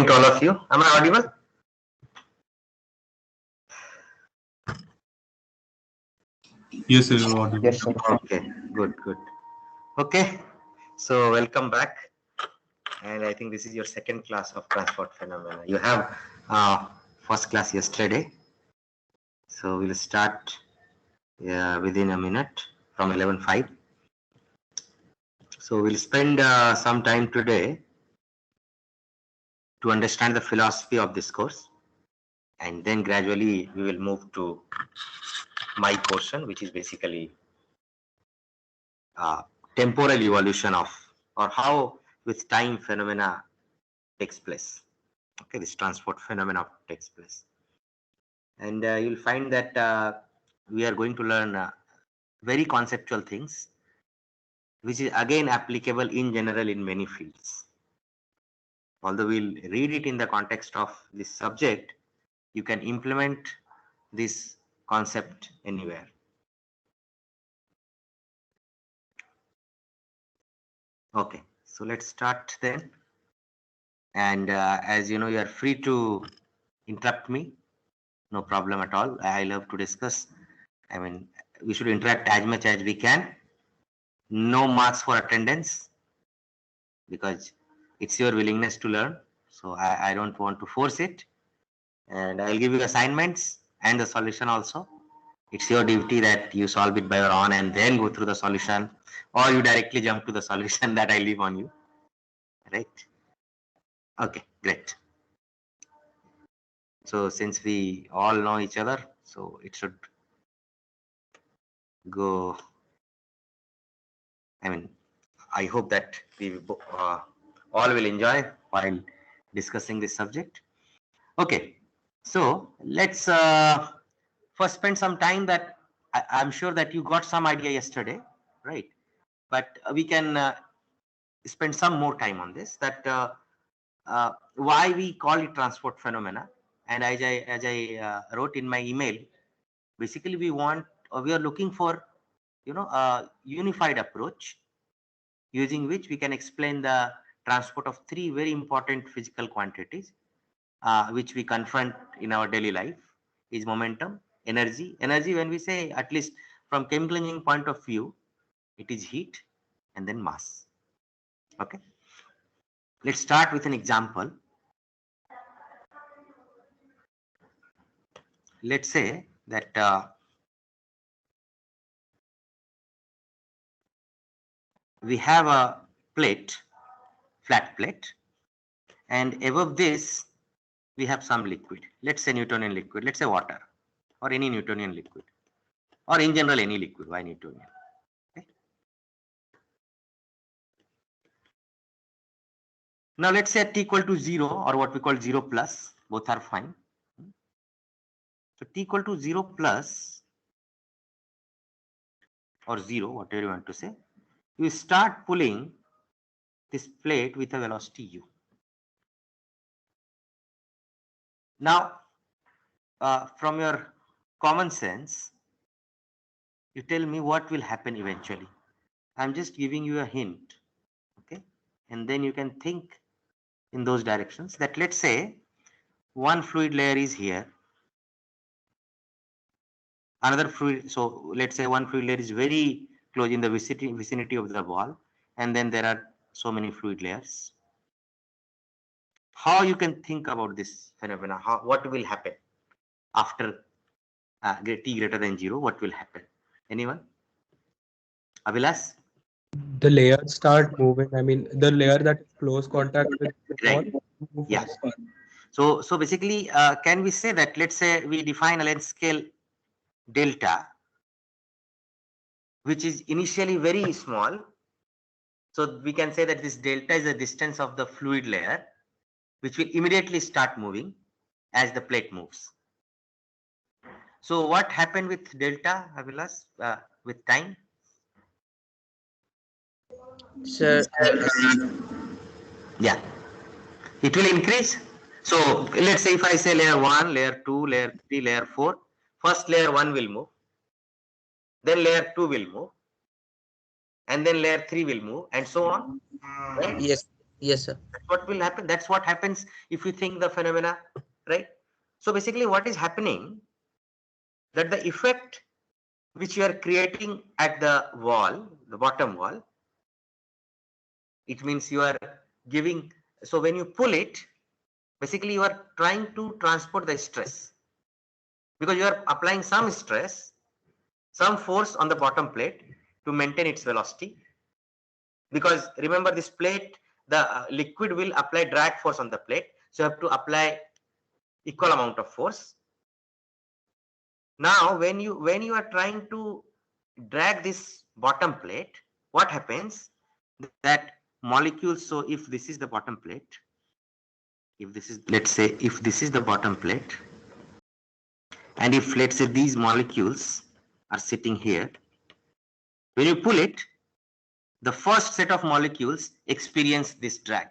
morning to all of you. Am I audible? Yes, sir, you're audible. Yes, sir. Okay, good. Okay, so welcome back. And I think this is your second class of transport phenomena. You have first class yesterday. So we'll start within a minute from 11:05. So we'll spend some time today to understand the philosophy of this course. And then gradually we will move to my portion, which is basically temporal evolution of, or how with time phenomena takes place. Okay, this transport phenomena takes place. And you'll find that we are going to learn very conceptual things, which is again applicable in general in many fields. Although we'll read it in the context of this subject, you can implement this concept anywhere. Okay, so let's start then. And as you know, you are free to interrupt me. No problem at all. I love to discuss. I mean, we should interact as much as we can. No marks for attendance because it's your willingness to learn. So I don't want to force it. And I'll give you assignments and the solution also. It's your duty that you solve it by your own and then go through the solution, or you directly jump to the solution that I leave on you. Right? Okay, great. So since we all know each other, so it should go. I mean, I hope that we all will enjoy while discussing this subject. Okay, so let's first spend some time that I'm sure that you got some idea yesterday, right? But we can spend some more time on this, that why we call it transport phenomena. And as I wrote in my email, basically we are looking for a unified approach using which we can explain the transport of three very important physical quantities which we confront in our daily life, is momentum, energy. Energy, when we say, at least from chemical engineering point of view, it is heat, and then mass. Okay, let's start with an example. Let's say that we have a plate, flat plate, and above this we have some liquid. Let's say Newtonian liquid, let's say water, or any Newtonian liquid, or in general any liquid. Why Newtonian? Okay. Now let's say at t equal to 0, or what we call 0 plus, both are fine. So t equal to 0 plus or 0, whatever you want to say, you start pulling this plate with a velocity u. Now, from your common sense, you tell me what will happen eventually. I'm just giving you a hint, okay? And then you can think in those directions, that let's say one fluid layer is here, another fluid, so let's say one fluid layer is very close in the vicinity of the wall, and then there are so many fluid layers. How you can think about this phenomena? What will happen after t greater than 0? What will happen? Anyone? Abhilash? The layers start moving. I mean, the layer that is close contact with the wall. Right. Yeah. So basically, can we say that, let's say we define a length scale delta, which is initially very small. So we can say that this delta is the distance of the fluid layer, which will immediately start moving as the plate moves. So what happened with delta, Abhilash, with time? Sir, Yeah, it will increase. So let's say if I say layer 1, layer 2, layer 3, layer 4, first layer 1 will move, then layer 2 will move, and then layer 3 will move, and so on. Right? yes, Yes, sir. That's what will happen. That's what happens if you think the phenomena, right? So basically what is happening, that the effect which you are creating at the wall, the bottom wall, it means you are giving, so when you pull it, basically you are trying to transport the stress, because you are applying some stress, some force on the bottom plate to maintain its velocity. Because remember, this plate, the liquid will apply drag force on the plate, so you have to apply equal amount of force. Now when you are trying to drag this bottom plate, what happens, that molecules, so if this is the bottom plate, if this is, let's say if this is the bottom plate, and if let's say these molecules are sitting here, when you pull it, the first set of molecules experience this drag.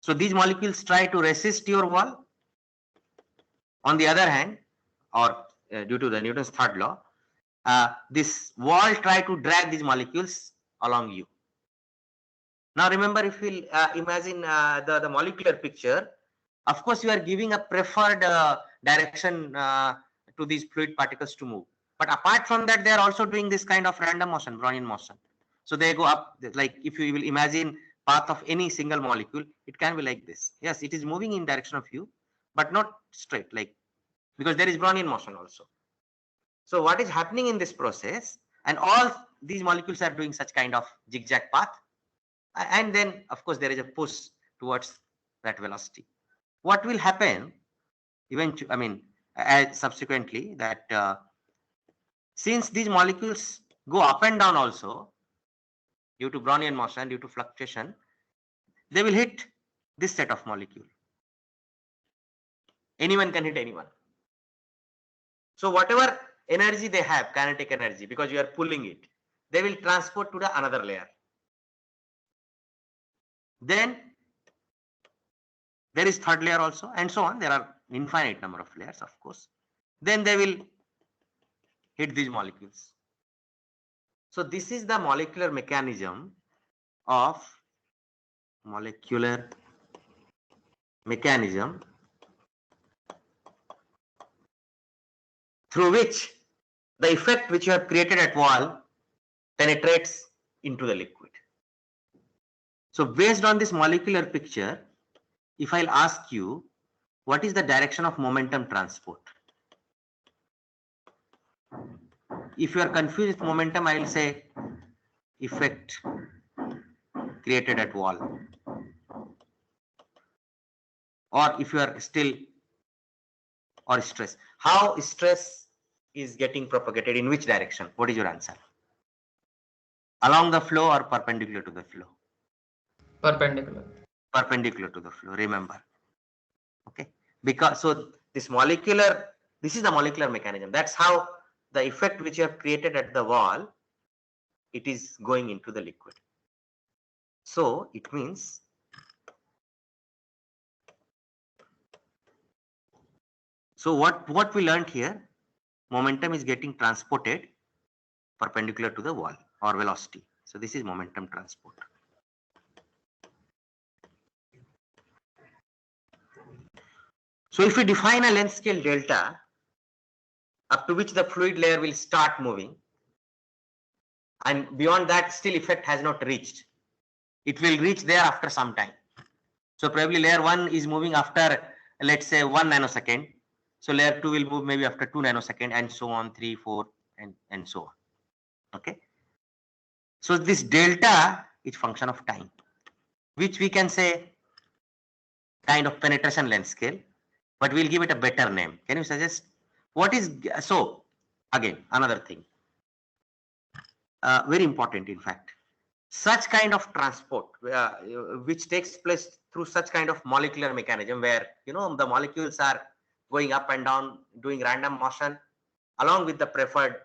So these molecules try to resist your wall. On the other hand, or due to the Newton's third law, this wall try to drag these molecules along you. Now remember, if we imagine the molecular picture, of course you are giving a preferred direction to these fluid particles to move. But apart from that, they are also doing this kind of random motion, Brownian motion. So they go up, like if you will imagine path of any single molecule, it can be like this. Yes, it is moving in direction of you, but not straight, like, because there is Brownian motion also. So what is happening in this process, and all these molecules are doing such kind of zigzag path, and then of course there is a push towards that velocity. What will happen eventually, I mean, subsequently, that since these molecules go up and down also due to Brownian motion, due to fluctuation, they will hit this set of molecule. Anyone can hit anyone. So whatever energy they have, kinetic energy, because you are pulling it, they will transport to the another layer. Then there is third layer also, and so on. There are infinite number of layers, of course. Then they will hit these molecules. So this is the molecular mechanism through which the effect which you have created at wall penetrates into the liquid. So based on this molecular picture, if I'll ask you, what is the direction of momentum transport? If you are confused with momentum, I will say effect created at wall. Or if you are still, or stress, how stress is getting propagated, in which direction? What is your answer? Along the flow or perpendicular to the flow? Perpendicular. Perpendicular to the flow, remember. Okay, because so this is the molecular mechanism. That's how the effect which you have created at the wall, it is going into the liquid. So it means what we learned here, momentum is getting transported perpendicular to the wall, or velocity. So this is momentum transport. So if we define a length scale delta up to which the fluid layer will start moving, and beyond that still effect has not reached, it will reach there after some time. So probably layer 1 is moving after, let's say, 1 nanosecond. So layer 2 will move maybe after 2 nanosecond, and so on, 3, 4, and so on. Okay. So this delta is function of time, which we can say kind of penetration length scale, but we'll give it a better name. Can you suggest what is? So again, another thing, very important, in fact, such kind of transport which takes place through such kind of molecular mechanism, where the molecules are going up and down, doing random motion along with the preferred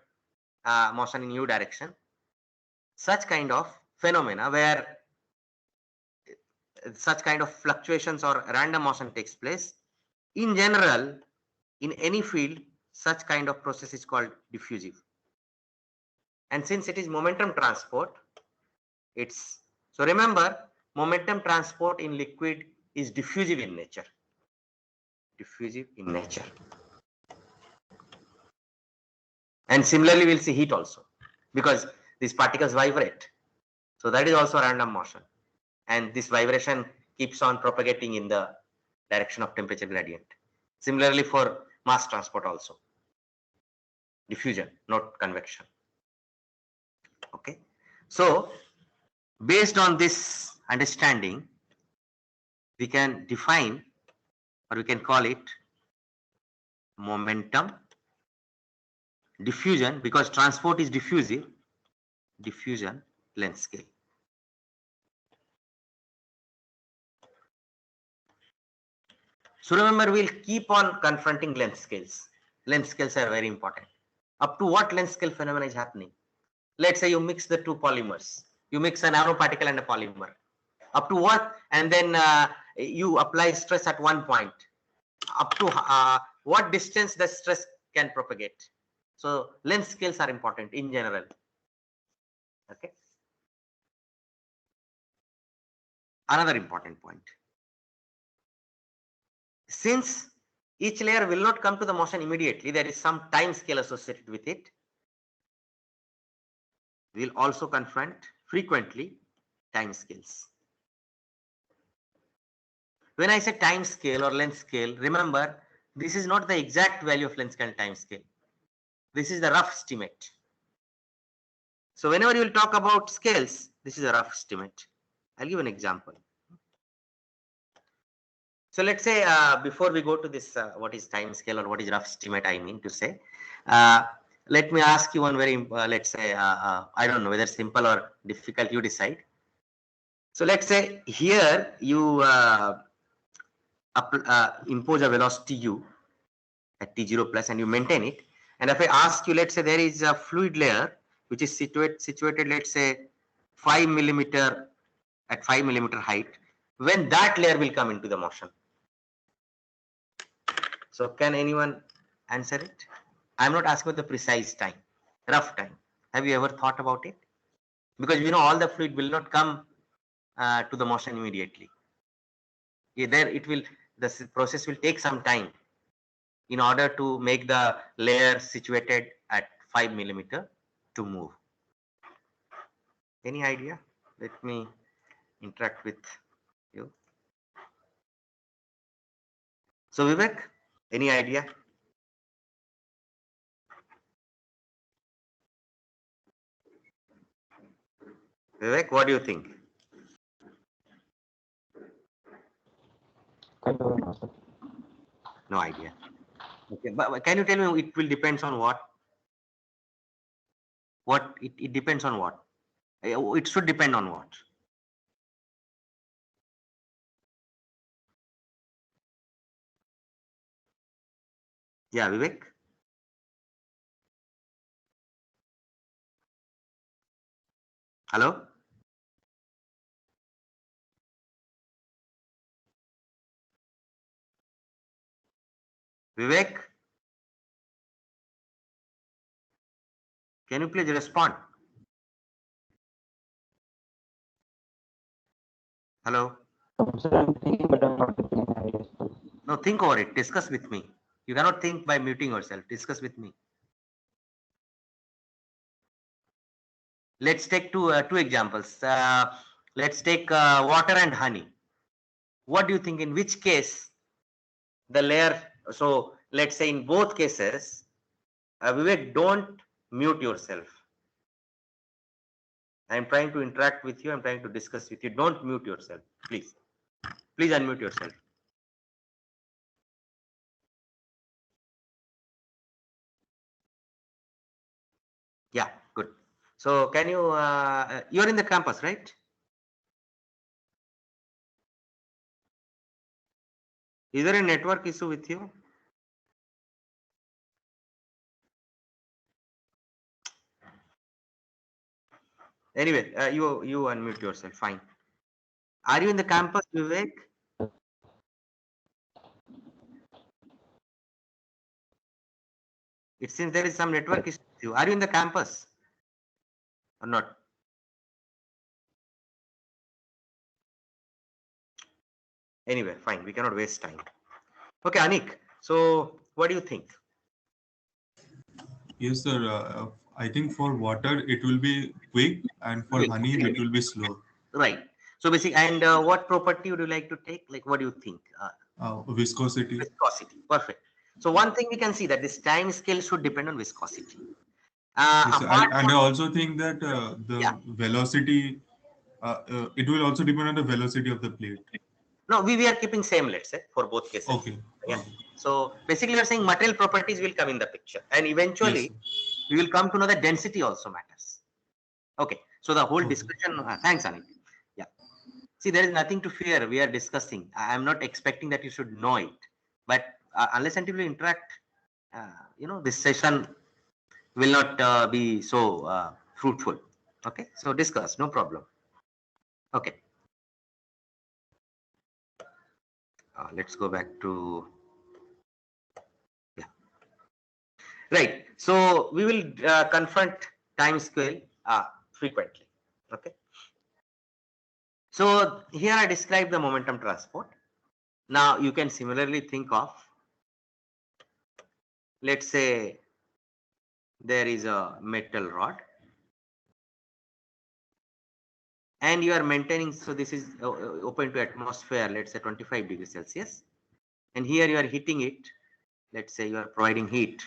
motion in u direction. Such kind of phenomena where such kind of fluctuations or random motion takes place, in general, in any field, such kind of process is called diffusive. And since it is momentum transport, so remember, momentum transport in liquid is diffusive in nature. Diffusive in nature. And similarly, we'll see heat also, because these particles vibrate. So that is also random motion. And this vibration keeps on propagating in the direction of temperature gradient. Similarly for mass transport also. Diffusion, not convection. Okay. So based on this understanding, we can define, or we can call it, momentum diffusion, because transport is diffusive, diffusion length scale. So remember, we'll keep on confronting length scales. Length scales are very important. Up to what length scale phenomena is happening? Let's say you mix the two polymers. You mix a nanoparticle and a polymer. Up to what? And then you apply stress at one point. Up to what distance the stress can propagate. So length scales are important in general. Okay. Another important point. Since each layer will not come to the motion immediately, there is some time scale associated with it. We'll also confront frequently time scales. When I say time scale or length scale, remember, this is not the exact value of length scale and time scale. This is the rough estimate. So whenever you will talk about scales, this is a rough estimate. I'll give an example. So let's say before we go to this, what is time scale or what is rough estimate, I mean to say, let me ask you one very, let's say, I don't know whether simple or difficult, you decide. So let's say here you impose a velocity u at t0 plus and you maintain it. And if I ask you, let's say there is a fluid layer which is situated, let's say 5 millimeter at 5 millimeter height, when that layer will come into the motion. So can anyone answer it? I'm not asking about the precise time, rough time. Have you ever thought about it? Because you know all the fluid will not come to the motion immediately. There it will, the process will take some time in order to make the layer situated at 5 millimeter to move. Any idea? Let me interact with you. So Vivek, any idea? Vivek, what do you think? No idea. Okay, but can you tell me it will depends on what? What it depends on what? It should depend on what? Yeah, Vivek. Hello? Vivek? Can you please respond? Hello? Sir, I'm thinking, but I'm not getting any ideas. No, think over it. Discuss with me. You cannot think by muting yourself. Discuss with me. Let's take two examples. Let's take water and honey. What do you think? In which case the layer? So let's say in both cases, Vivek, don't mute yourself. I'm trying to interact with you. I'm trying to discuss with you. Don't mute yourself, please. Please unmute yourself. Yeah, good. So can you, you're in the campus, right? Is there a network issue with you? Anyway, you unmute yourself. Fine. Are you in the campus, Vivek? It seems there is some network issue with you. Are you in the campus or not? anywhere. Fine, we cannot waste time. Okay, Anik. So what do you think? Yes, sir. I think for water it will be quick, and for honey it will be slow. Right. So basically, and what property would you like to take? Like, what do you think? Viscosity. Viscosity. Perfect. So one thing we can see that this time scale should depend on viscosity. Yes, sir. Apart And from, I also think that yeah, the velocity, it will also depend on the velocity of the plate. no, we are keeping same, let's say, for both cases. Okay. Yeah. Okay. So basically, you're saying material properties will come in the picture, and Yes, eventually sir. we will come to know that density also matters. Okay. So the whole Okay. discussion. Thanks, Anik. Yeah. See, there is nothing to fear. We are discussing. I am not expecting that you should know it, but unless until you interact, this session will not be so fruitful. Okay. So discuss. No problem. Okay. Let's go back to, yeah. Right. So we will confront time scale frequently. Okay. So here I describe the momentum transport. Now you can similarly think of, let's say there is a metal rod and you are maintaining, so this is open to atmosphere, let's say 25 degrees Celsius. And here you are heating it. Let's say you are providing heat.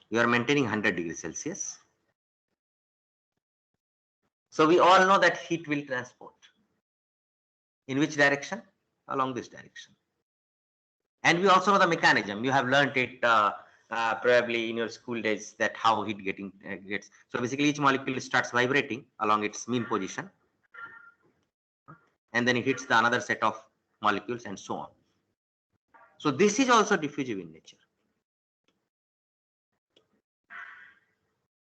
You are maintaining 100 degrees Celsius. So we all know that heat will transport. In which direction? Along this direction. And we also know the mechanism. You have learned it probably in your school days, that how heat gets. So basically each molecule starts vibrating along its mean position. And then it hits the another set of molecules and so on. So this is also diffusive in nature.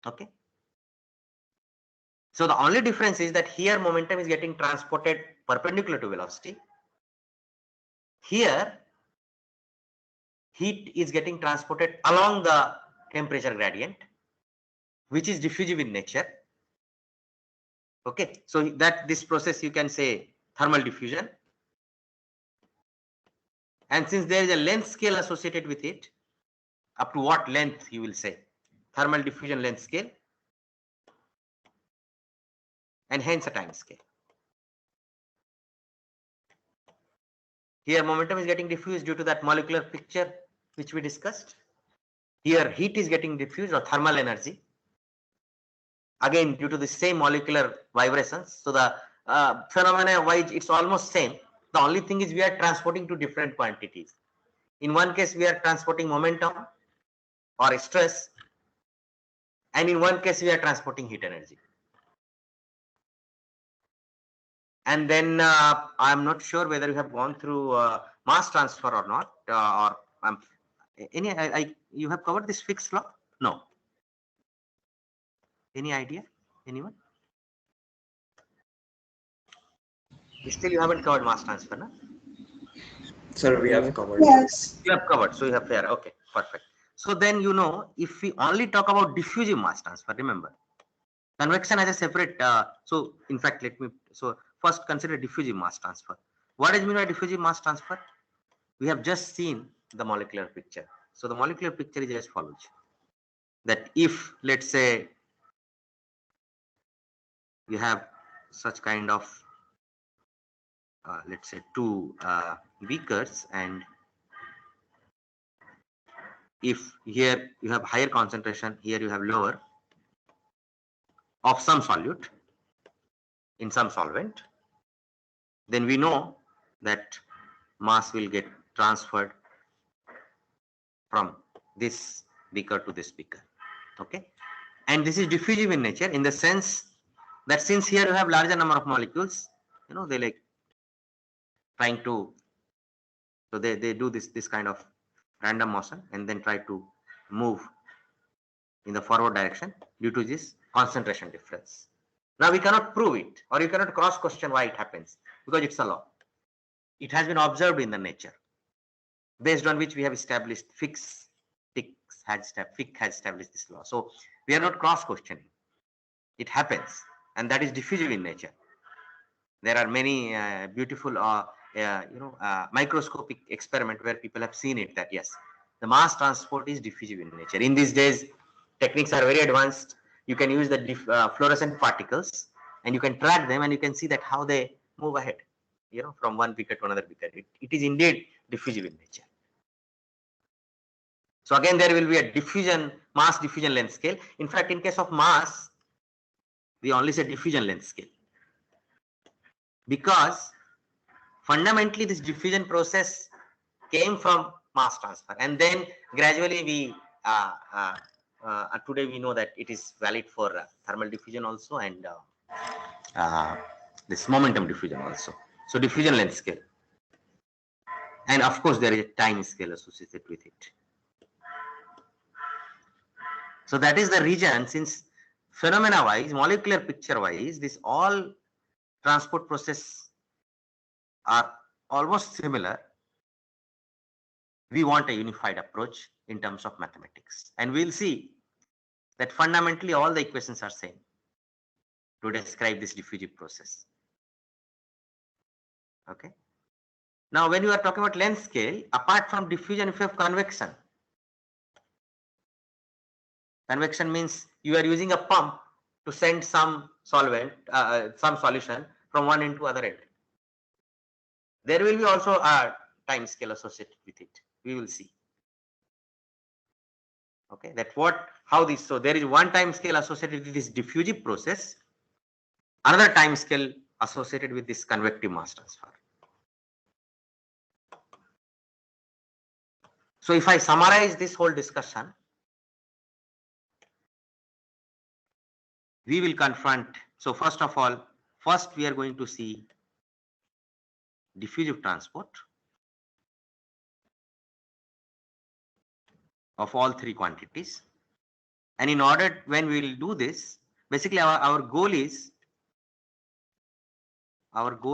Okay. So the only difference is that here momentum is getting transported perpendicular to velocity. Here heat is getting transported along the temperature gradient, which is diffusive in nature. Okay, so that this process you can say thermal diffusion. And since there is a length scale associated with it, up to what length you will say thermal diffusion length scale, and hence a time scale. Here momentum is getting diffused due to that molecular picture which we discussed. Here heat is getting diffused, or thermal energy, again due to the same molecular vibrations. So the phenomena wise it's almost same. The only thing is we are transporting to different quantities. In one case we are transporting momentum or stress, and in one case we are transporting heat energy. And then I'm not sure whether you have gone through mass transfer or not, you have covered this Fick's law? No. Any idea? Anyone? Still you haven't covered mass transfer, no? Sir, we have covered. Yes. You have covered, so you have fair. Okay, perfect. So then if we only talk about diffusive mass transfer, remember, convection has a separate. So in fact, first consider diffusive mass transfer. What is meant by diffusive mass transfer? We have just seen the molecular picture. So the molecular picture is as follows: that if, let's say, you have such kind of let's say two beakers, and if here you have higher concentration, here you have lower, of some solute in some solvent, then we know that mass will get transferred from this beaker to this beaker. Okay, and this is diffusive in nature, in the sense that since here you have larger number of molecules, they like trying to, so they do this kind of random motion and then try to move in the forward direction due to this concentration difference. Now we cannot prove it, or you cannot cross question why it happens, because it's a law. It has been observed in the nature, based on which we have established Fick's Fick has established this law. So we are not cross questioning. It happens, and that is diffusive in nature. There are many beautiful, microscopic experiment where people have seen it that yes, the mass transport is diffusive in nature. In these days, techniques are very advanced. You can use the fluorescent particles, and you can track them, and you can see that how they move ahead, from one beaker to another beaker. It is indeed diffusive in nature. So again, there will be a mass diffusion length scale. In fact, in case of mass, we only say diffusion length scale, because fundamentally this diffusion process came from mass transfer, and then gradually we today we know that it is valid for thermal diffusion also, and this momentum diffusion also. So diffusion length scale, and of course there is a time scale associated with it. So that is the reason, since phenomena wise, molecular picture wise, this all transport process are almost similar. We want a unified approach in terms of mathematics, and we'll see that fundamentally all the equations are same to describe this diffusive process. Okay. Now, when you are talking about length scale, apart from diffusion, if you have convection, convection means you are using a pump to send some solvent, some solution from one end to other end. There will be also a time scale associated with it. We will see. Okay, that how this. So there is one time scale associated with this diffusive process, another time scale associated with this convective mass transfer. So if I summarize this whole discussion, we will confront. So first of all, we are going to see diffusive transport of all three quantities. And in order, when we will do this, basically our goal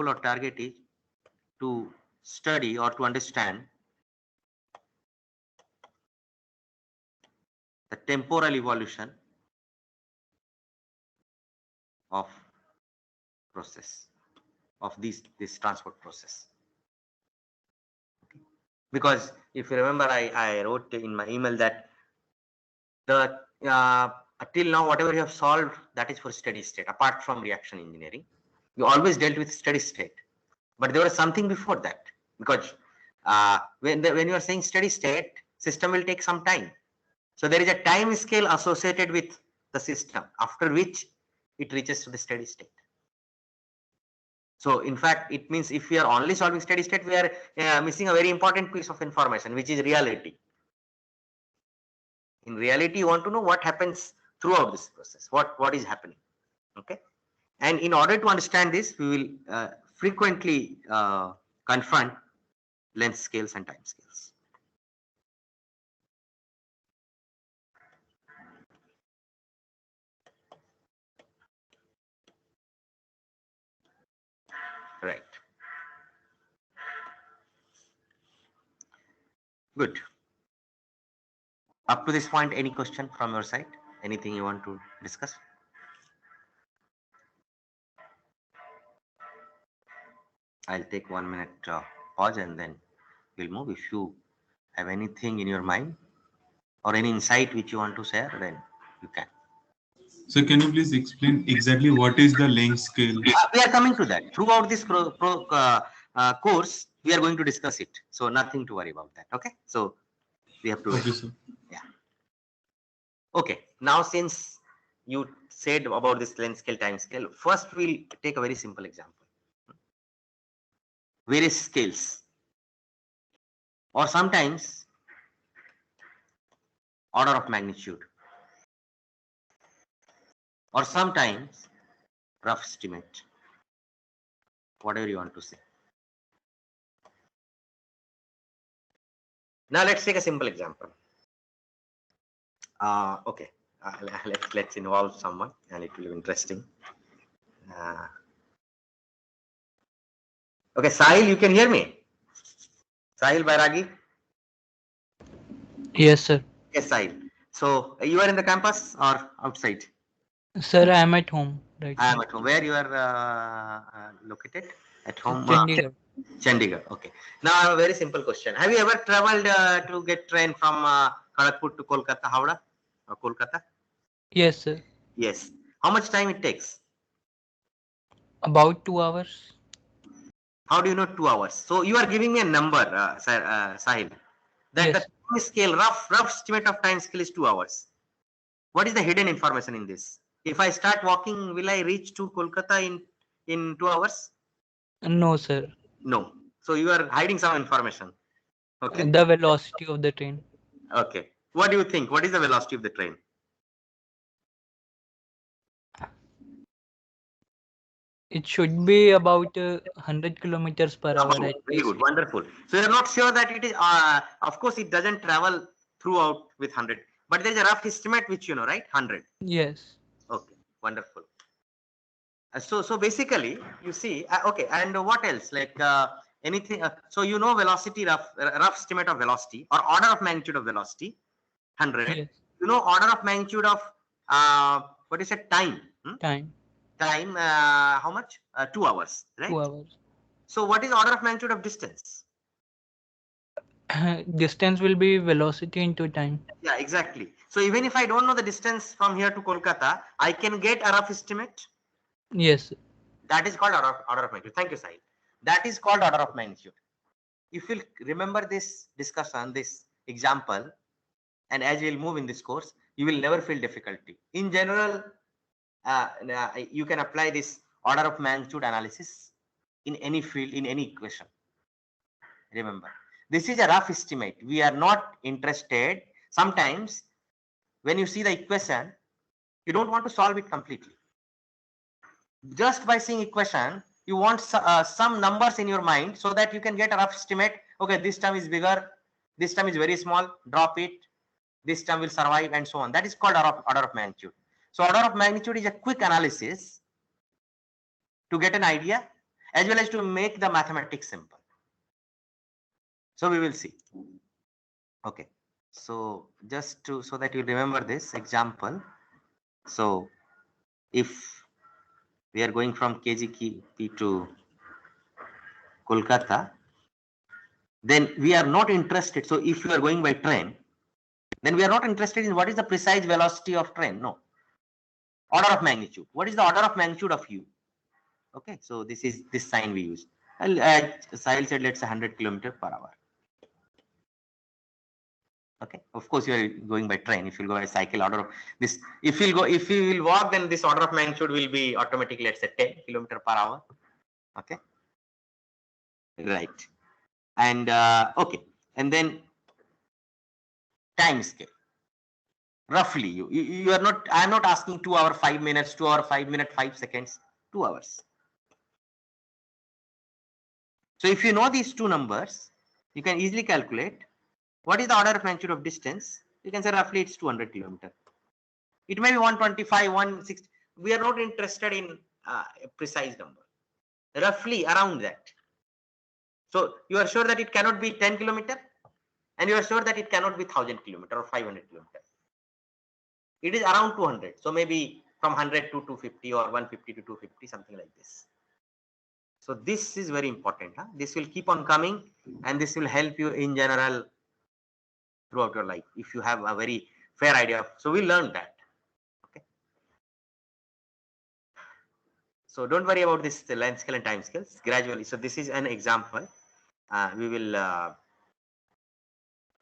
or target is to study or to understand the temporal evolution of process of this transport process. Okay. Because if you remember, I wrote in my email that the till now whatever you have solved, that is for steady state. Apart from reaction engineering, you always dealt with steady state, but there was something before that, because when you are saying steady state, system will take some time. So there is a time scale associated with the system, after which it reaches to the steady state. So in fact, it means if we are only solving steady state, we are missing a very important piece of information, which is reality. In reality, you want to know what happens throughout this process, what is happening. Okay. And in order to understand this, we will frequently confront length scales and time scales. Right. Good. Up to this point, any question from your side? Anything you want to discuss? I'll take 1 minute pause and then we'll move. If you have anything in your mind or any insight which you want to share, then you can. So can you please explain exactly what is the length scale? We are coming to that. Throughout this course, we are going to discuss it. So nothing to worry about that. Okay. So we have to wait. Okay, sir. Yeah. Okay. Now, since you said about this length scale, time scale, first we'll take a very simple example. Various scales, or sometimes order of magnitude, or sometimes rough estimate, whatever you want to say. Now let's take a simple example. Okay, let's involve someone, and it will be interesting. Okay, Sahil, you can hear me? Sahil Bairagi? Yes, sir. Yes, Sahil. So you are in the campus or outside? Sir, I am at home right I am now. at home. Where you are located? At home? Chandigarh. Chandigarh. Okay. Now I have a very simple question. Have you ever traveled to get train from Kharagpur to Kolkata, Howrah or Kolkata? Yes, sir. Yes. How much time it takes? About 2 hours. How do you know 2 hours? So you are giving me a number, Sahil, that the Yes. time scale, rough estimate of time scale is 2 hours. What is the hidden information in this? If I start walking, will I reach to Kolkata in 2 hours? No, sir. No. So you are hiding some information. Okay. The velocity of the train. Okay. What do you think? What is the velocity of the train? It should be about 100 kilometers per hour About. at Very good. least. Wonderful. So you're not sure that it is, of course, it doesn't travel throughout with 100, but there's a rough estimate which you know, right? 100. Yes. Okay. Wonderful. So basically, you see, okay, and what else? Like anything. So you know velocity, rough estimate of velocity or order of magnitude of velocity, 100. Yes. You know order of magnitude of what is it? Time. Time. Time. How much? 2 hours, right? 2 hours. So what is order of magnitude of distance? Distance will be velocity into time. Yeah, exactly. So even if I don't know the distance from here to Kolkata, I can get a rough estimate. Yes. That is called order of magnitude. Thank you, Sahil. That is called order of magnitude. If you'll remember this discussion, this example, and as we'll move in this course, you will never feel difficulty. In general, you can apply this order of magnitude analysis in any field, in any equation. Remember, this is a rough estimate. We are not interested. Sometimes when you see the equation, you don't want to solve it completely. Just by seeing equation, you want some numbers in your mind so that you can get a rough estimate. Okay, this term is bigger, this term is very small, drop it, this term will survive, and so on. That is called order of magnitude. So order of magnitude is a quick analysis to get an idea as well as to make the mathematics simple. So we will see. Okay, so just to so that you remember this example. So if we are going from KGP to Kolkata, then we are not interested. So if you are going by train, then we are not interested in what is the precise velocity of train. No. Order of magnitude. What is the order of magnitude of u? Okay, so this is this sign we use. Sahil said let's say 100 km/h. Okay, of course you are going by train. If you go by cycle, order of this. If you will walk, then this order of magnitude will be automatically let's say 10 km/h. Okay, right. And okay, and then time scale. Roughly, you are not. I am not asking 2 hour 5 minutes, 2 hour 5 minute 5 seconds, 2 hours. So if you know these two numbers, you can easily calculate what is the order of magnitude of distance. You can say roughly it's 200 km. It may be 125, 160. We are not interested in a precise number. Roughly around that. So you are sure that it cannot be 10 km, and you are sure that it cannot be 1000 km or 500 km. It is around 200. So maybe from 100 to 250 or 150 to 250, something like this. So this is very important. Huh? This will keep on coming, and this will help you in general throughout your life if you have a very fair idea of. So we learned that. Okay. So don't worry about this the length scale and time scales gradually. So this is an example. We will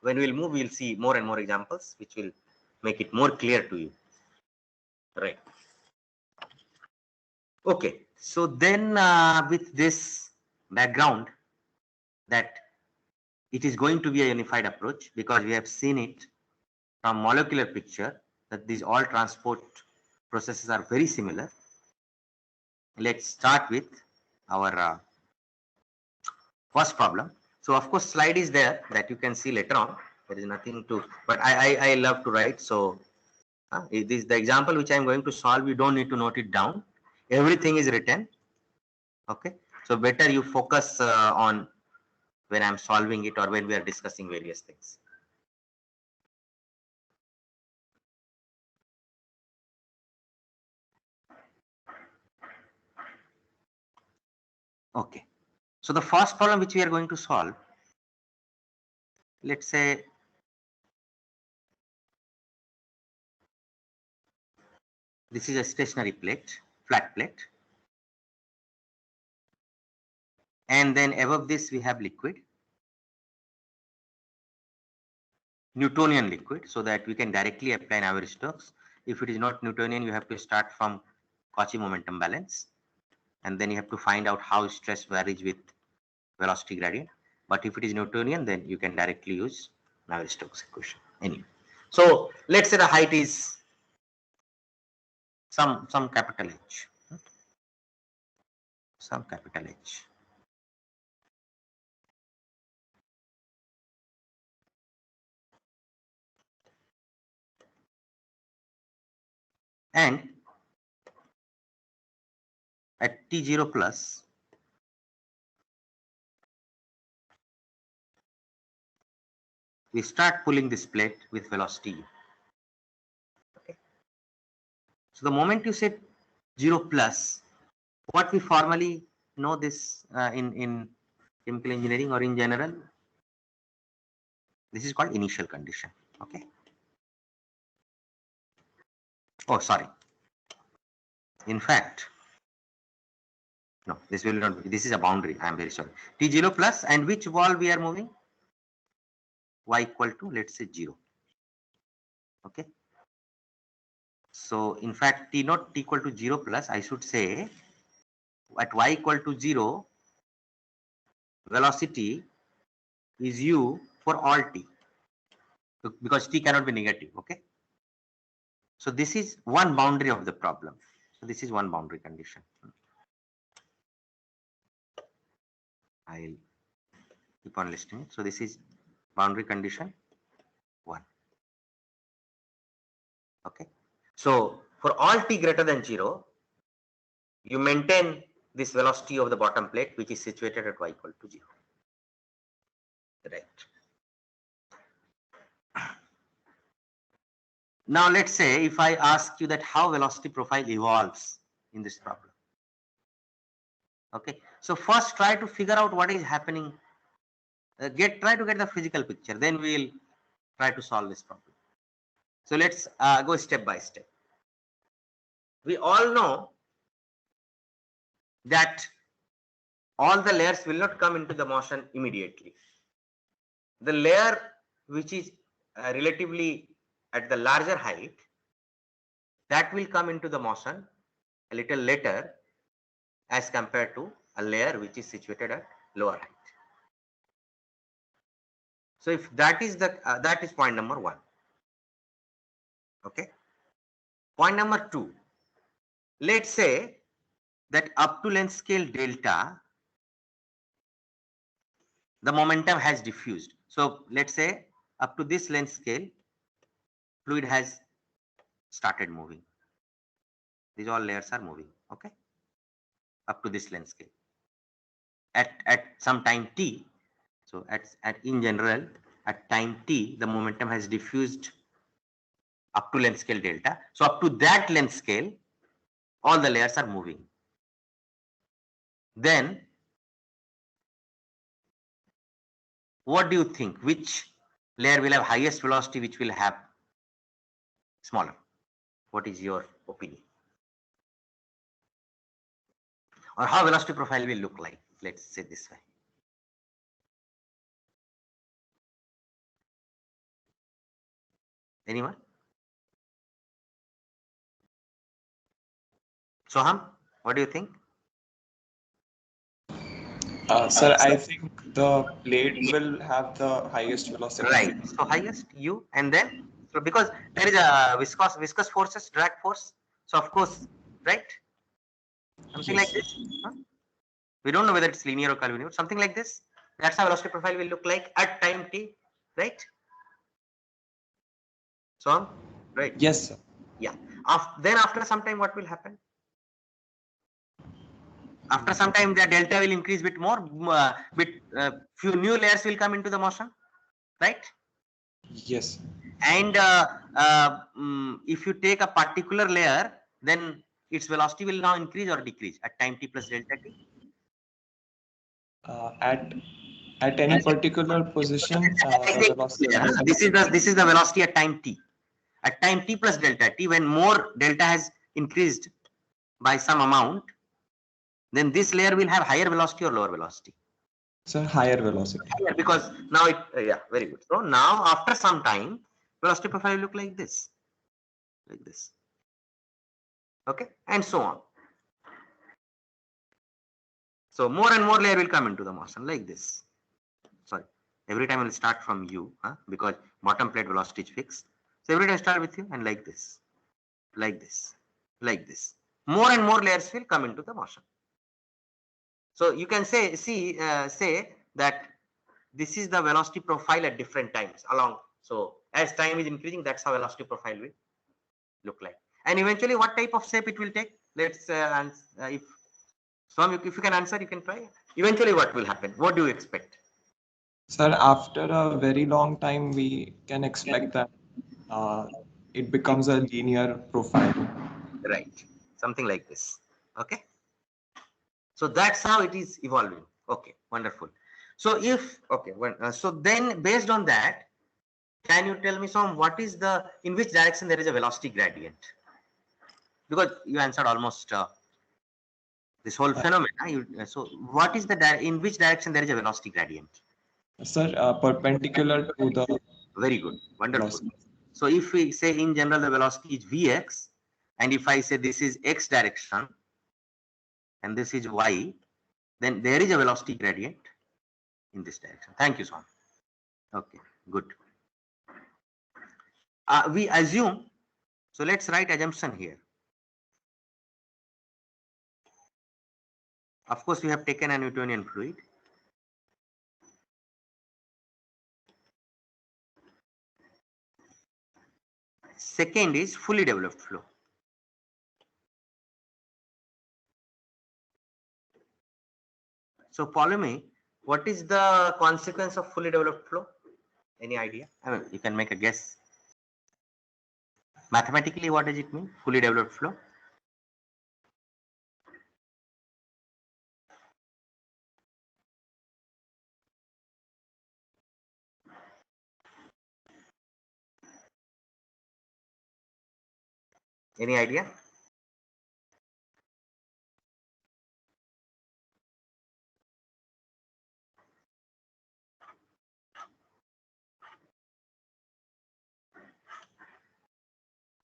when we'll move, we'll see more and more examples which will make it more clear to you. Right. Okay. So then with this background that it is going to be a unified approach because we have seen it from molecular picture that these all transport processes are very similar. Let's start with our first problem. So of course slide is there that you can see later on. There is nothing to, but I love to write. So this is the example which I am going to solve. You don't need to note it down. Everything is written. Okay. So better you focus on when I'm solving it or when we are discussing various things. Okay. So the first problem which we are going to solve, let's say this is a stationary plate, flat plate. And then above this we have liquid, Newtonian liquid, so that we can directly apply Navier-Stokes. If it is not Newtonian, you have to start from Cauchy momentum balance, and then you have to find out how stress varies with velocity gradient. But if it is Newtonian, then you can directly use Navier-Stokes equation. Anyway, so let's say the height is some capital H, some capital H. And at T0 plus, we start pulling this plate with velocity u. Okay. So the moment you say 0 plus, what we formally know this in chemical engineering or in general, this is called initial condition. Okay. Oh, sorry. In fact, no, this will not be. This is a boundary. I am very sorry. T0 plus, and which wall we are moving? Y equal to, let's say, 0. Okay. So in fact, T not equal to 0 plus, I should say at y equal to 0, velocity is u for all t, because t cannot be negative. Okay. So this is one boundary of the problem. So this is one boundary condition. I'll keep on listing it. So this is boundary condition 1. Okay. So for all t greater than 0, you maintain this velocity of the bottom plate, which is situated at y equal to 0. Right. Now let's say if I ask you that how velocity profile evolves in this problem. Okay. So first try to figure out what is happening. Try to get the physical picture. Then we will try to solve this problem. So let's go step by step. We all know that all the layers will not come into the motion immediately. The layer which is relatively at the larger height, that will come into the motion a little later as compared to a layer which is situated at lower height. So if that is the that is point number 1. Okay. Point number 2. Let's say that up to length scale delta, the momentum has diffused. So let's say up to this length scale, fluid has started moving. These all layers are moving. Okay. Up to this length scale. At some time t, so at in general at time t, the momentum has diffused up to length scale delta. So up to that length scale, all the layers are moving. Then what do you think? Which layer will have highest velocity, which will have smaller? What is your opinion? Or how velocity profile will look like? Let's say this way. Anyone? Soham, what do you think? Sir, I think the plate will have the highest velocity. Right. So highest u, and then so because there is a viscous forces, drag force. So of course, right? Something like this. Huh? We don't know whether it's linear or collinear. Something like this. That's how velocity profile will look like at time t, right? So right. Yes, sir. Yeah. Then after some time, what will happen? After some time, the delta will increase bit more. Few new layers will come into the motion, right? Yes. And if you take a particular layer, then its velocity will now increase or decrease at time t plus delta t. At any particular position, the velocity. This is the velocity at time t. At time t plus delta t, when more delta has increased by some amount, then this layer will have higher velocity or lower velocity. Sir, higher velocity. Yeah, because now it yeah, very good. So now after some time, velocity profile will look like this, okay, and so on. So more and more layer will come into the motion like this. Sorry, every time I will start from u, because bottom plate velocity is fixed. So every time I start with you and like this, like this, like this. More and more layers will come into the motion. So you can say that this is the velocity profile at different times along. So as time is increasing, that's how velocity profile will look like. And eventually, what type of shape it will take? Let's if some, if you can answer, you can try. Eventually, what will happen? What do you expect? Sir, after a very long time, we can expect that it becomes a linear profile. Right, something like this. Okay. So that's how it is evolving. Okay, wonderful. So if okay, so then based on that, can you tell me some what is the in which direction there is a velocity gradient? Because you answered almost this whole phenomena. So what is the in which direction there is a velocity gradient? Sir, perpendicular to the Very good, wonderful. velocity. So if we say in general the velocity is vx, and if I say this is x direction and this is y, then there is a velocity gradient in this direction. Thank you, Swan. Okay, good. We assume, so let's write assumption here. Of course, we have taken a Newtonian fluid. Second is fully developed flow. So follow me, what is the consequence of fully developed flow? Any idea? I mean, you can make a guess. Mathematically, what does it mean? Fully developed flow? Any idea?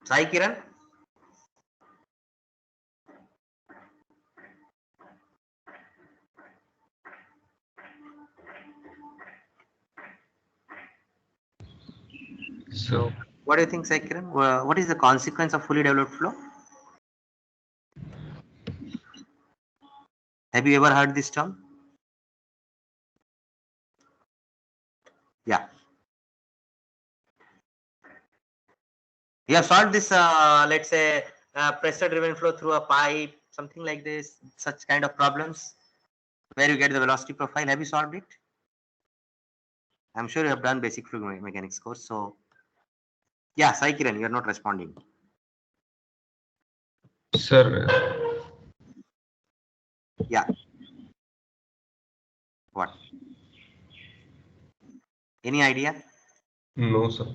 Sai Kiran? So What do you think, Sai Kiran? What is the consequence of fully developed flow? Have you ever heard this term? Yeah. You have solved this, let's say, pressure driven flow through a pipe, something like this, such kind of problems where you get the velocity profile. Have you solved it? I'm sure you have done basic fluid mechanics course. So, yeah, Sai Kiran, you are not responding. Sir, Yeah. What? Any idea? no, sir.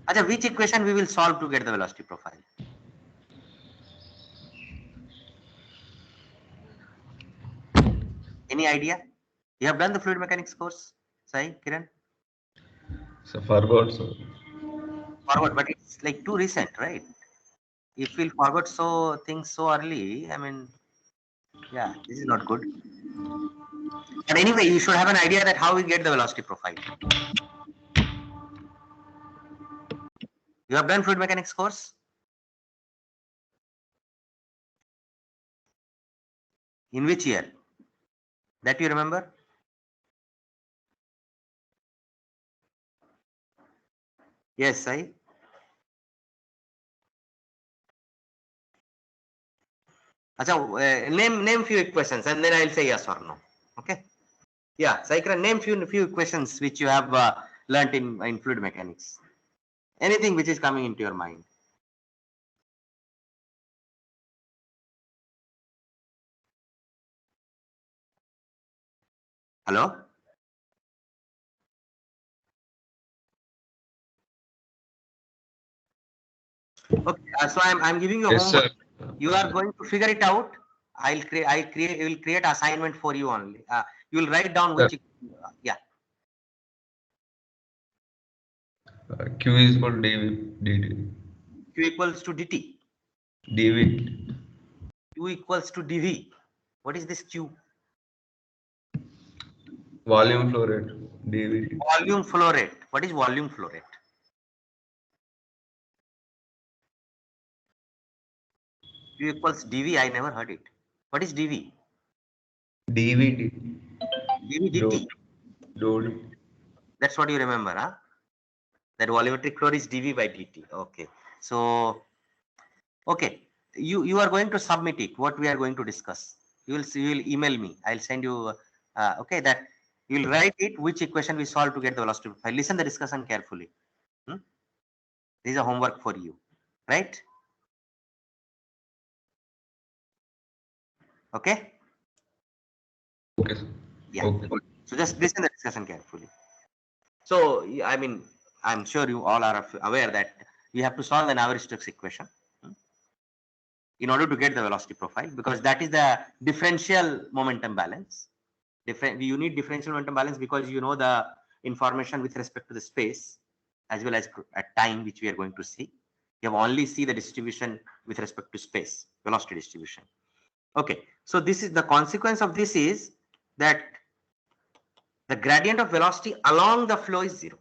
Acha, which equation we will solve to get the velocity profile? Any idea? You have done the fluid mechanics course, Sai Kiran? So forgot, sir. Forward, but it's like too recent, right? If we'll forget so things so early, I mean, yeah, this is not good. But anyway, you should have an idea that how we get the velocity profile. You have done fluid mechanics course? In which year? That you remember? Yes, I. Acha, name few equations and then I'll say yes or no. Okay. Yeah, Saikran, name few equations which you have learnt in fluid mechanics. Anything which is coming into your mind. Hello? Okay, so I'm giving you Yes, homework. sir. You are going to figure it out. I will create assignment for you only. You will write down which, yeah. Q is equal to dv. Q equals to dt. dv. Q equals to dv. What is this Q? Volume flow rate. dv. Volume flow rate. What is volume flow rate? Q equals dv. I never heard it. What is dv? dv. dv dt. Dode. That's what you remember, huh? That volumetric flow is dv by dt. Okay. So, okay. You are going to submit it. What we are going to discuss. You will see. You will email me. I'll send you. Okay. That you will write it. Which equation we solve to get the velocity profile. Listen the discussion carefully. This is a homework for you, right? Okay. Okay, sir. Yeah. Okay. So just listen the discussion carefully. So I mean, I'm sure you all are aware that you have to solve the Navier-Stokes equation in order to get the velocity profile, because that is the differential momentum balance. You need differential momentum balance because you know the information with respect to the space as well as at time, which we are going to see. You have only see the distribution with respect to space, velocity distribution. Okay, so this is the consequence of this is that the gradient of velocity along the flow is 0.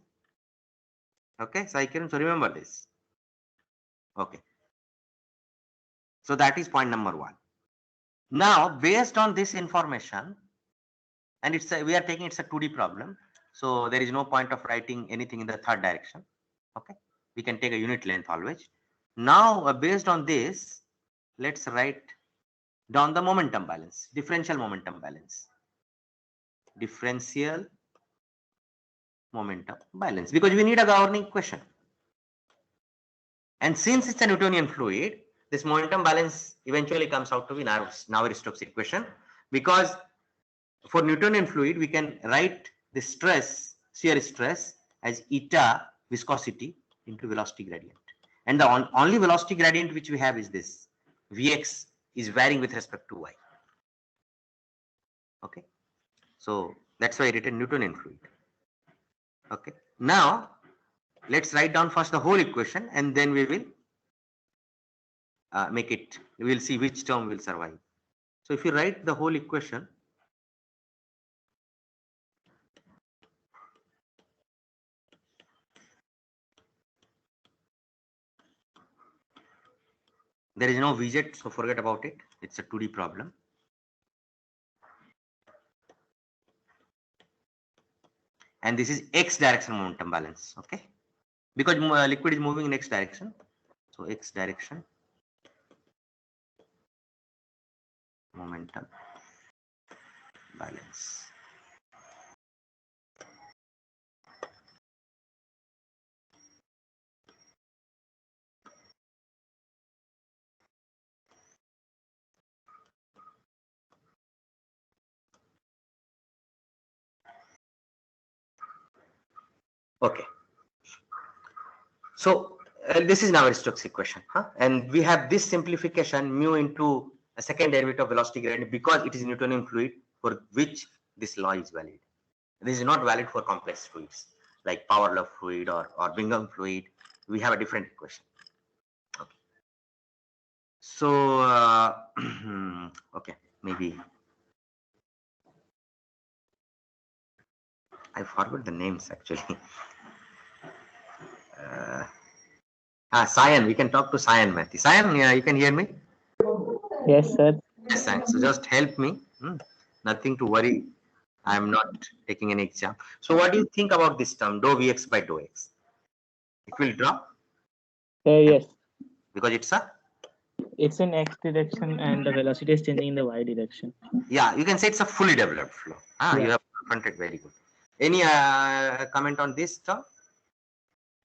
Okay, so remember this. Okay, so that is point number 1. Now, based on this information, and we are taking it's a 2D problem, so there is no point of writing anything in the third direction. Okay, we can take a unit length always. Now, based on this, let's write down the momentum balance, differential momentum balance, differential momentum balance, because we need a governing equation. And since it's a Newtonian fluid, this momentum balance eventually comes out to be Navier-Stokes equation, because for Newtonian fluid, we can write the stress, shear stress, as eta viscosity into velocity gradient. And the only velocity gradient which we have is this. Vx is varying with respect to y. Okay. So that's why I written Newtonian fluid. Okay. Now, let's write down first the whole equation and then we will make it, we will see which term will survive. So if you write the whole equation, there is no Vz, so forget about it. It's a 2D problem. And this is x direction momentum balance. Okay, because liquid is moving in x direction, so x direction momentum balance. Okay, so this is Navier-Stokes equation, and we have this simplification mu into a second derivative of velocity gradient because it is Newtonian fluid for which this law is valid. This is not valid for complex fluids like power law fluid or Bingham fluid. We have a different equation. Okay. So okay, maybe I forgot the names actually. Cyan, we can talk to Cyan, Matthew. Cyan, yeah, you can hear me? Yes, sir. Yes, thanks. So just help me. Nothing to worry. I'm not taking any exam. So what do you think about this term, dou Vx by dou x? It will drop? Yes. Because It's in x direction and the velocity is changing in the y direction. Yeah, you can say it's a fully developed flow. Yeah. You have confronted very good. Any comment on this term?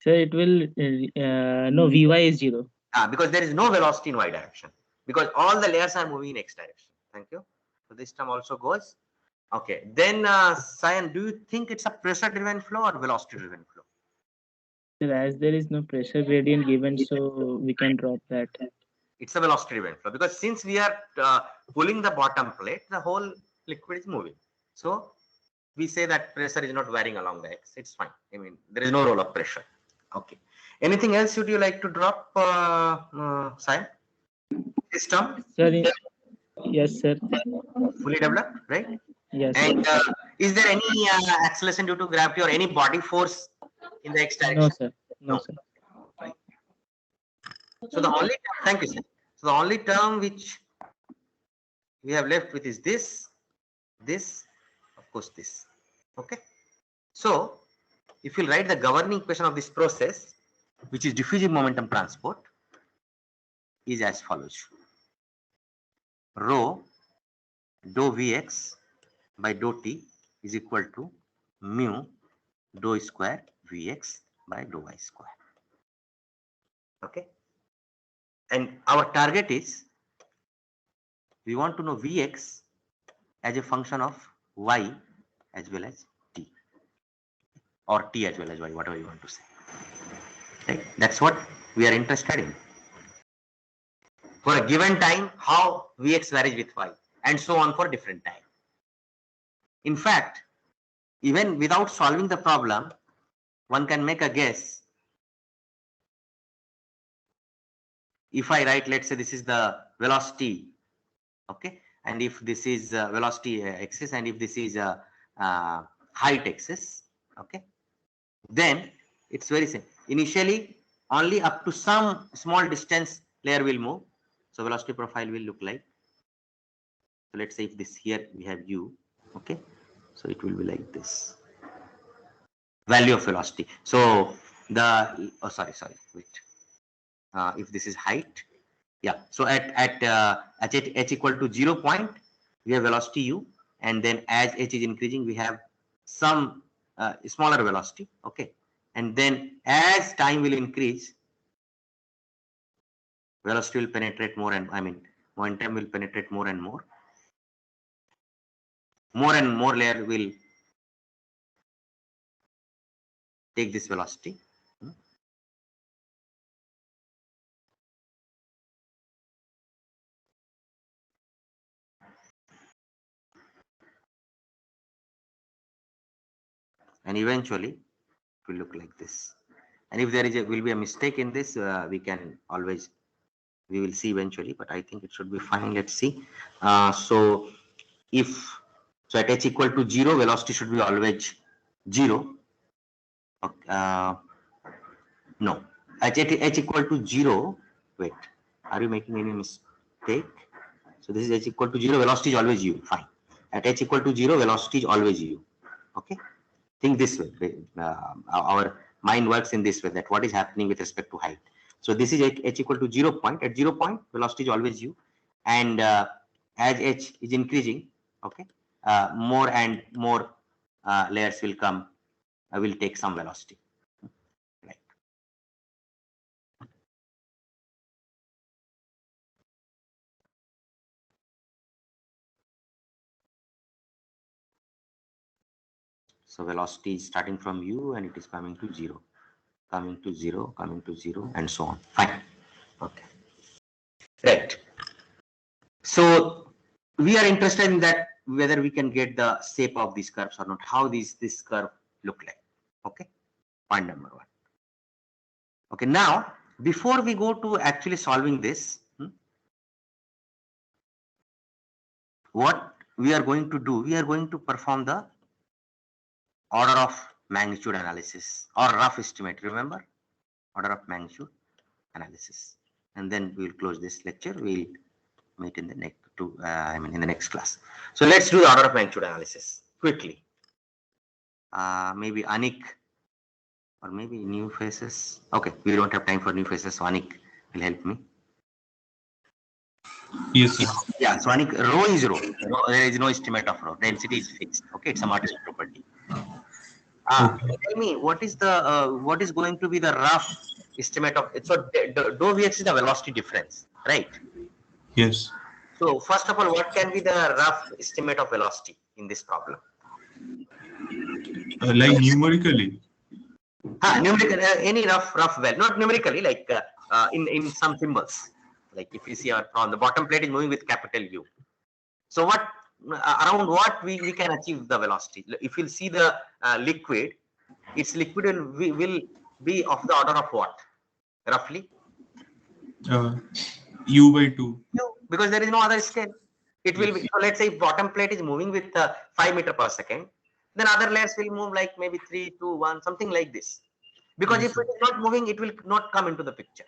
So it will, no, Vy is 0. Because there is no velocity in y direction. Because all the layers are moving in x direction. Thank you. So this term also goes. Okay. Then, Sayan, do you think it's a pressure-driven flow or velocity-driven flow? So as there is no pressure gradient given, so we can drop that. It's a velocity-driven flow because since we are pulling the bottom plate, the whole liquid is moving. So we say that pressure is not varying along the x. It's fine. I mean, there is no role of pressure. Okay. Anything else would you like to drop, Sayan? This term? Sir, yes, sir. Fully developed, right? Yes. And is there any acceleration due to gravity or any body force in the x direction? No, sir. No, No. sir. So the only term, thank you, sir. So the only term which we have left with is this, of course, this. Okay. So if you write the governing equation of this process, which is diffusive momentum transport, is as follows: rho dou Vx by dou T is equal to mu dou square Vx by dou y square. Okay. And our target is, we want to know Vx as a function of y as well as t, or t as well as y, whatever you want to say. Right? That's what we are interested in. For a given time, how Vx varies with y, and so on for different time. In fact, even without solving the problem, one can make a guess. If I write, let's say this is the velocity, okay, and if this is velocity axis, and if this is height axis, okay, then it's very simple. Initially, only up to some small distance layer will move, so velocity profile will look like. So let's say if this here we have u, okay, so it will be like this. Value of velocity. So the wait. If this is height, yeah. So at h equal to 0 point, we have velocity u, and then as h is increasing, we have some smaller velocity, okay. And then as time will increase, velocity will penetrate more, and momentum will penetrate more and more. More and more layer will take this velocity. And eventually it will look like this. And if there will be a mistake in this, we will see eventually, but I think it should be fine. Let's see. So at h equal to 0, velocity should be always 0. No, at h equal to 0, wait, are you making any mistake? So this is h equal to 0, velocity is always u, fine. At h equal to 0, velocity is always u, okay. Think this way, our mind works in this way, that what is happening with respect to height. So this is h equal to 0 point. At 0 point, velocity is always u, and as h is increasing, okay, more and more layers will come, will take some velocity. Right. So velocity is starting from u and it is coming to 0, coming to 0, coming to 0, and so on. Fine. Okay. Right. So we are interested in that, whether we can get the shape of these curves or not, how this curve look like. Okay. Point number 1. Okay. Now, before we go to actually solving this, what we are going to do, we are going to perform the order of magnitude analysis or rough estimate. Remember, order of magnitude analysis, and then we will close this lecture. We'll meet in the next in the next class. So let's do the order of magnitude analysis quickly. Maybe Anik, or maybe new faces. Okay, we don't have time for new faces, so Anik will help me. Yes, sir. Yeah, so Anik, rho is rho. There is no estimate of rho. Density is fixed. Okay, it's a Martin property. Tell me, what is going to be the rough estimate of it? So dou Vx is the velocity difference, right? Yes. So first of all, what can be the rough estimate of velocity in this problem? Like numerically. Numerical, any rough value, not numerically, like in some symbols. Like if you see on the bottom plate is moving with capital U. So what around what we can achieve the velocity? If you see the liquid, its liquid will be of the order of what? Roughly? U by 2. U, because there is no other scale. It will be, so let's say bottom plate is moving with 5 meter per second, then other layers will move like maybe 3, 2, 1, something like this. Because Yes, if it is not moving, it will not come into the picture.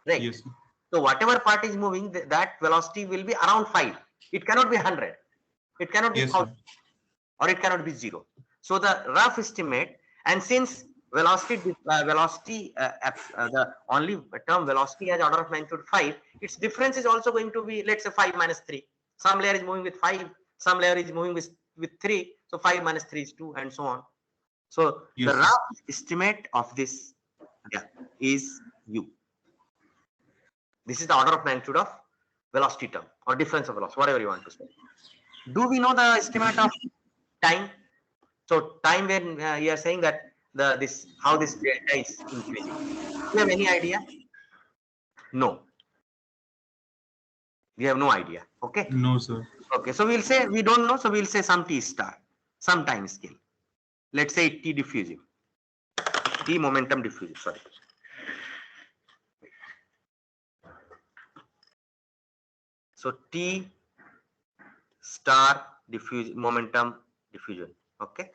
Right? Yes. So whatever part is moving, that velocity will be around 5. It cannot be 100. It cannot be Yes, 1000. Or it cannot be 0. So the rough estimate, and since velocity, the only term velocity has order of magnitude 5, its difference is also going to be, let's say 5 minus 3. Some layer is moving with 5, some layer is moving with 3. So 5 minus 3 is 2 and so on. So Yes, the rough estimate of this is U. This is the order of magnitude of velocity term or difference of velocity, whatever you want to say. Do we know the estimate of time? So time when you are saying that how this delta is increasing. Do you have any idea? No. We have no idea. Okay. No, sir. Okay. So we'll say we don't know. So we'll say some T star, some time scale. Let's say T diffusive, T momentum diffusive. Sorry. So T star momentum diffusion. Okay.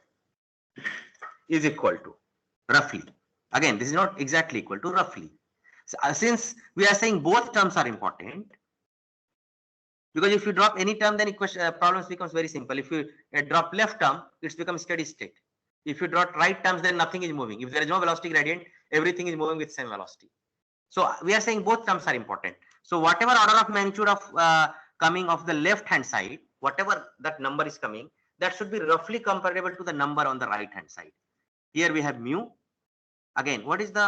Is equal to roughly. Again, this is not exactly equal to roughly. So, since we are saying both terms are important, because if you drop any term, then problems becomes very simple. If you drop left term, it's become steady state. If you drop right terms, then nothing is moving. If there is no velocity gradient, everything is moving with same velocity. So we are saying both terms are important. So whatever order of magnitude of coming of the left hand side, whatever that number is coming, that should be roughly comparable to the number on the right hand side. Here we have mu. Again, what is the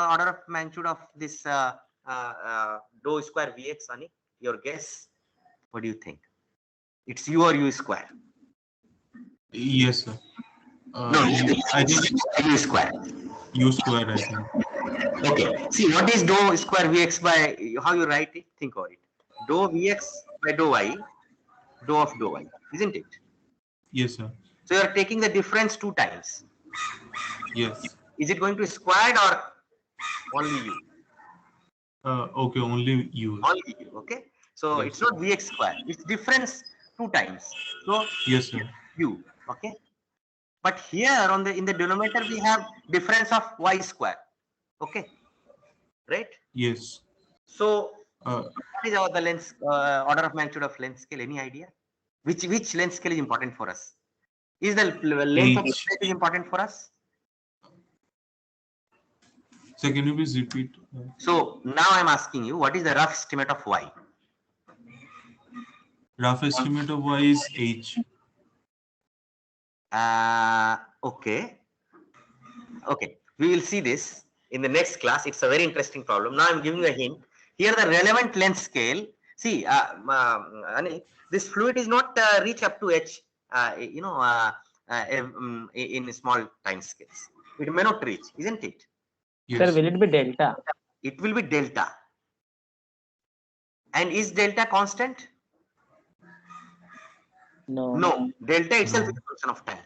order of magnitude of this dou square Vx, Ani? Your guess? What do you think? It's U or U square? Yes, sir. No, I think U square. U square, I think. Okay. See, what is dou square Vx by, how you write it? Think of it. Dou Vx by dou y, dou of dou y, isn't it? Yes, sir. So you are taking the difference 2 times. Yes. Is it going to be squared or only U? Okay, only U. Only U, okay? So Yes. it's not Vx square, it's difference 2 times. So Yes, sir. U, okay? But here on in the denominator, we have difference of y square, okay? Right? Yes. So Uh, what is the length, order of magnitude of length scale? Any idea? Which length scale is important for us? Is the length of the H. plate is important for us? So can you please repeat? So now I'm asking you, what is the rough estimate of y? Rough estimate of Y is H. Okay. Okay. We will see this in the next class. It's a very interesting problem. Now I'm giving you a hint. Here the relevant length scale. See, this fluid is not reach up to H. In small time scales, it may not reach, isn't it? Sir, Yes. will it be delta? It will be delta. And is delta constant? No. No, delta itself No. is a function of time.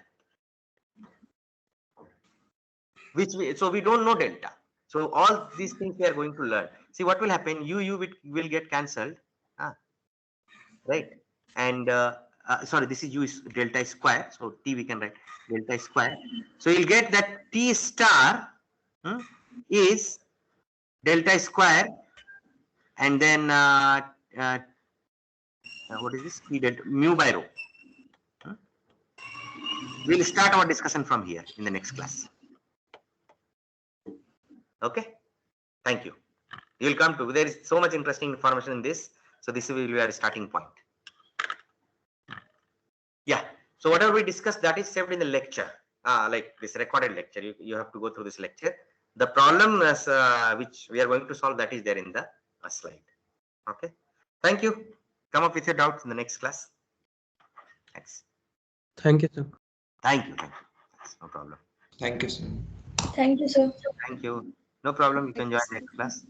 So we don't know delta. So all these things we are going to learn. See what will happen. U will get cancelled, right? And sorry, this is U is delta square. So T we can write delta square. So you'll get that T star is delta square, and then what is this? T delta mu by rho. We'll start our discussion from here in the next class. Okay, thank you. You will come to, there is so much interesting information in this. So this will be our starting point. Yeah. So whatever we discussed, that is saved in the lecture, like this recorded lecture. You have to go through this lecture. The problem which we are going to solve, that is there in the slide. Okay. Thank you. Come up with your doubts in the next class. Thanks. Thank you, sir. Thank you. No problem. Thank you, sir. Thank you, sir. Thank you. No problem. You can join next class.